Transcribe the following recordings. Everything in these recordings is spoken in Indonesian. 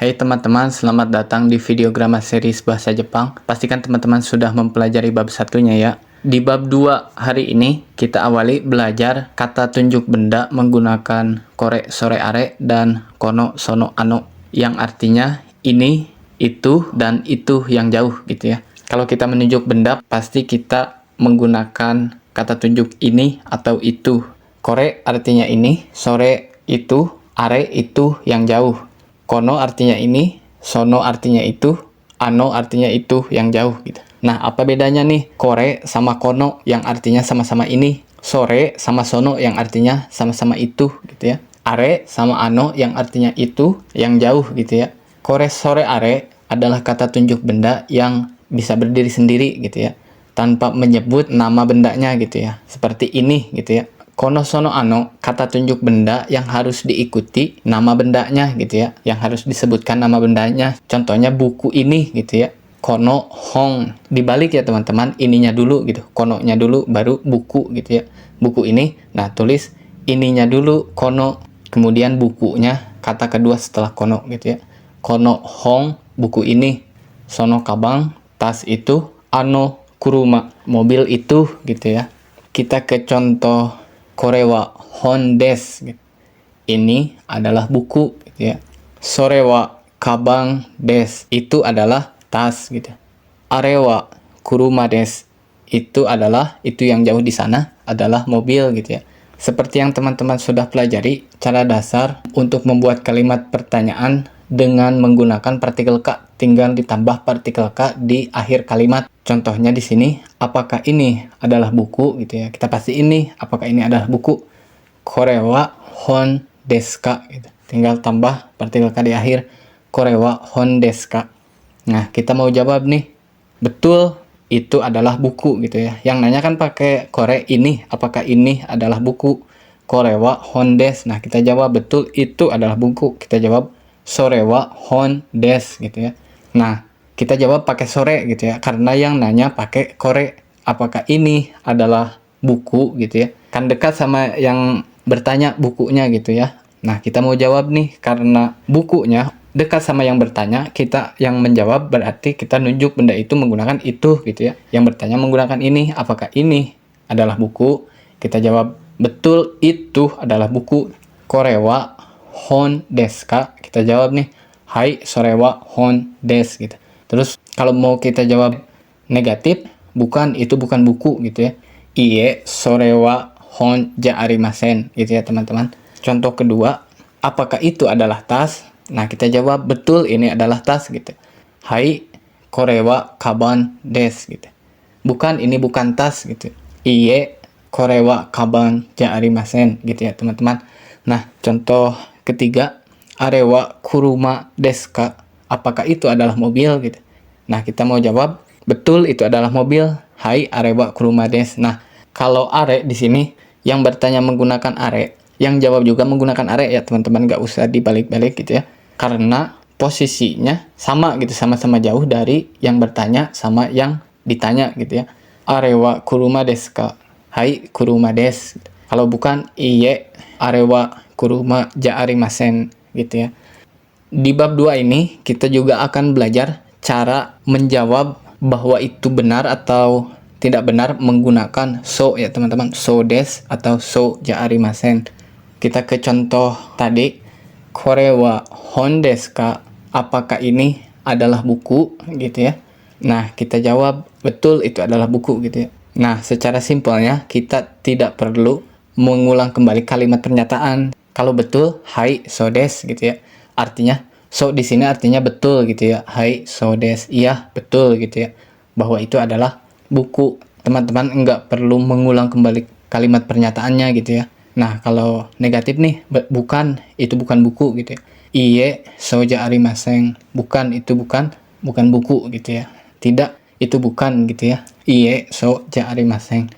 Hai teman-teman, selamat datang di video Grammar Series Bahasa Jepang. Pastikan teman-teman sudah mempelajari bab satunya ya. Di bab 2 hari ini, kita awali belajar kata tunjuk benda menggunakan kore, sore, are, dan kono, sono, ano. Yang artinya ini, itu, dan itu yang jauh gitu ya. Kalau kita menunjuk benda, pasti kita menggunakan kata tunjuk ini atau itu. Kore artinya ini, sore itu, are itu yang jauh. Kono artinya ini, sono artinya itu, ano artinya itu yang jauh gitu. Nah, apa bedanya nih kore sama kono yang artinya sama-sama ini, sore sama sono yang artinya sama-sama itu gitu ya. Are sama ano yang artinya itu yang jauh gitu ya. Kore, sore, are adalah kata tunjuk benda yang bisa berdiri sendiri gitu ya, tanpa menyebut nama bendanya gitu ya. Seperti ini gitu ya. Kono, sono, ano, kata tunjuk benda yang harus diikuti nama bendanya gitu ya, yang harus disebutkan nama bendanya. Contohnya buku ini gitu ya, kono, hong. Dibalik ya teman-teman, ininya dulu gitu, kononya dulu baru buku gitu ya. Buku ini, nah tulis ininya dulu, kono, kemudian bukunya, kata kedua setelah kono gitu ya. Kono, hong, buku ini. Sono, kabang, tas itu. Ano, kuruma, mobil itu gitu ya. Kita ke contoh kore wa hon desu. Ini adalah buku gitu ya. Sore wa kabang desu. Itu adalah tas gitu. Are wa kuruma desu. Itu adalah, itu yang jauh di sana adalah mobil gitu ya. Seperti yang teman-teman sudah pelajari, cara dasar untuk membuat kalimat pertanyaan dengan menggunakan partikel ka, tinggal ditambah partikel ka di akhir kalimat. Contohnya di sini, apakah ini adalah buku gitu ya. Kita pasti ini, apakah ini adalah buku. Kore wa hon desu ka gitu. Tinggal tambah partikel ka di akhir. Kore wa hon desu ka. Nah, kita mau jawab nih, betul itu adalah buku gitu ya. Yang nanya kan pakai kore ini, apakah ini adalah buku. Kore wa hon desu. Nah, kita jawab betul itu adalah buku. Kita jawab sore wa hon desu gitu ya. Nah, kita jawab pakai sore gitu ya, karena yang nanya pakai kore. Apakah ini adalah buku gitu ya. Kan dekat sama yang bertanya bukunya gitu ya. Nah, kita mau jawab nih, karena bukunya dekat sama yang bertanya, kita yang menjawab berarti kita nunjuk benda itu menggunakan itu gitu ya. Yang bertanya menggunakan ini, apakah ini adalah buku? Kita jawab betul itu adalah buku. Kore wa hon desu ka? Kita jawab nih, hai sore wa hon desu gitu. Terus kalau mau kita jawab negatif, bukan, itu bukan buku gitu ya. Iye sore wa hon ja arimasen gitu ya teman-teman. Contoh kedua, apakah itu adalah tas? Nah, kita jawab betul ini adalah tas gitu. Hai kore wa kaban desu gitu. Bukan, ini bukan tas gitu. Iye kore wa kaban ja arimasen gitu ya teman-teman. Nah, contoh ketiga, are wa kuruma desu ka? Apakah itu adalah mobil gitu. Nah, kita mau jawab betul itu adalah mobil. Hai are wa kuruma desu. Nah, kalau are di sini yang bertanya menggunakan are, yang jawab juga menggunakan are ya teman-teman, nggak usah dibalik-balik gitu ya. Karena posisinya sama gitu, sama-sama jauh dari yang bertanya sama yang ditanya gitu ya. Are wa kuruma desu ka? Hai kuruma desu. Kalau bukan, iye are wa kuruma ja arimasen gitu ya. Di bab 2 ini kita juga akan belajar cara menjawab bahwa itu benar atau tidak benar menggunakan so ya teman-teman. So desu atau so ja arimasen. Kita ke contoh tadi. Kore wa hon desu ka? Apakah ini adalah buku gitu ya. Nah, kita jawab betul itu adalah buku gitu ya. Nah, secara simpelnya kita tidak perlu mengulang kembali kalimat pernyataan. Kalau betul, hai so desu gitu ya. Artinya, so di sini artinya betul gitu ya. Hai so desu, iya betul gitu ya. Bahwa itu adalah buku. Teman-teman enggak perlu mengulang kembali kalimat pernyataannya gitu ya. Nah, kalau negatif nih, bukan, itu bukan buku gitu ya. Iye so ja arimasen. Bukan, itu bukan buku gitu ya. Tidak, itu bukan gitu ya. Iye so ja arimasen.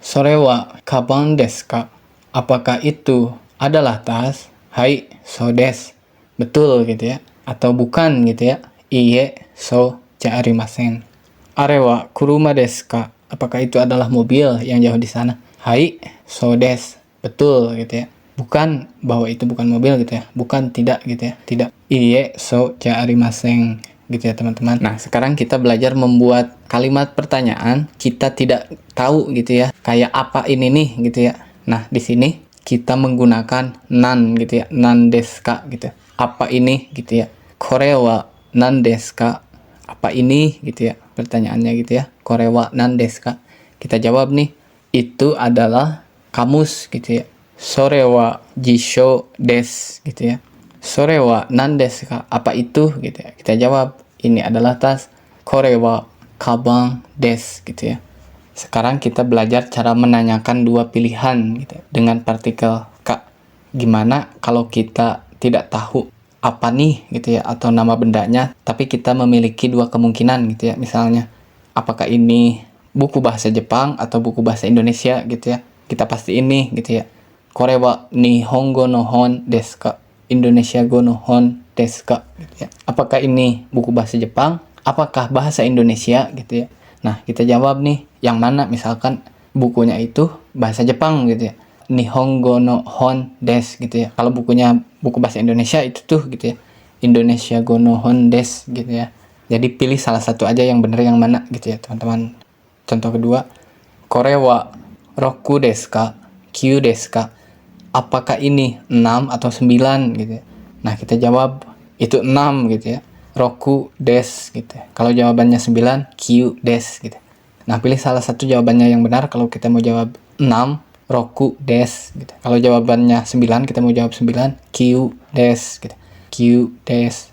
Sore wa kaban desu ka? Apakah itu adalah tas? Hai so desu. Betul gitu ya. Atau bukan gitu ya. Iye so ja arimasen. Are wa kuruma desu ka? Apakah itu adalah mobil yang jauh di sana? Hai so desu. Betul gitu ya. Bukan, bahwa itu bukan mobil gitu ya. Bukan, tidak gitu ya. Tidak. Iie so ja arimasen gitu ya teman-teman. Nah, sekarang kita belajar membuat kalimat pertanyaan kita tidak tahu gitu ya. Kayak apa ini nih gitu ya. Nah, di sini kita menggunakan nan gitu ya. Nan desu ka gitu. Apa ini gitu ya. Kore wa nan desu ka? Apa ini gitu ya. Pertanyaannya gitu ya. Kore wa nan desu ka? Kita jawab nih, itu adalah kamus gitu ya. Sore wa jisho desu gitu ya. Sore wa nan desu ka? Apa itu gitu ya. Kita jawab, ini adalah tas. Kore wa kabang desu gitu ya. Sekarang kita belajar cara menanyakan dua pilihan gitu ya, dengan partikel ka. Gimana kalau kita tidak tahu apa nih gitu ya, atau nama bendanya, tapi kita memiliki dua kemungkinan gitu ya. Misalnya, apakah ini buku bahasa Jepang atau buku bahasa Indonesia gitu ya. Kita pasti ini gitu ya. Kore wa nihongo no hon desu ka? Indonesia go no hon desu ka? Gitu ya. Apakah ini buku bahasa Jepang? Apakah bahasa Indonesia gitu ya. Nah, kita jawab nih, yang mana misalkan bukunya itu bahasa Jepang gitu ya. Nihongo no hon desu gitu ya. Kalau bukunya buku bahasa Indonesia itu tuh gitu ya. Indonesia go no hon desu gitu ya. Jadi pilih salah satu aja yang benar yang mana gitu ya, teman-teman. Contoh kedua, kore wa roku desu ka? Kyu desu ka? Apakah ini 6 atau 9 gitu ya. Nah, kita jawab itu 6 gitu ya. Roku des gitu ya. Kalau jawabannya 9, kyu des gitu. Nah, pilih salah satu jawabannya yang benar kalau kita mau jawab 6, roku des gitu. Kalau jawabannya 9, kita mau jawab 9, kyu des gitu. Kyu des.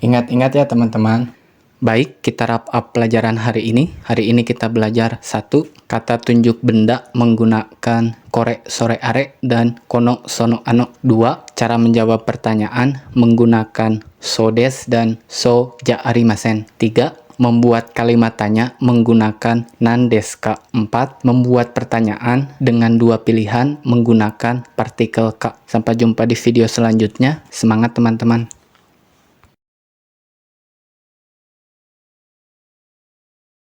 Ingat-ingat ya teman-teman. Baik, kita wrap up pelajaran hari ini. Hari ini kita belajar 1. Kata tunjuk benda menggunakan kore, sore, are, dan kono, sono, ano. 2. Cara menjawab pertanyaan menggunakan so des dan so ja arimasen. 3. Membuat kalimat tanya menggunakan nan desu ka. 4. Membuat pertanyaan dengan dua pilihan menggunakan partikel ka. Sampai jumpa di video selanjutnya. Semangat teman-teman!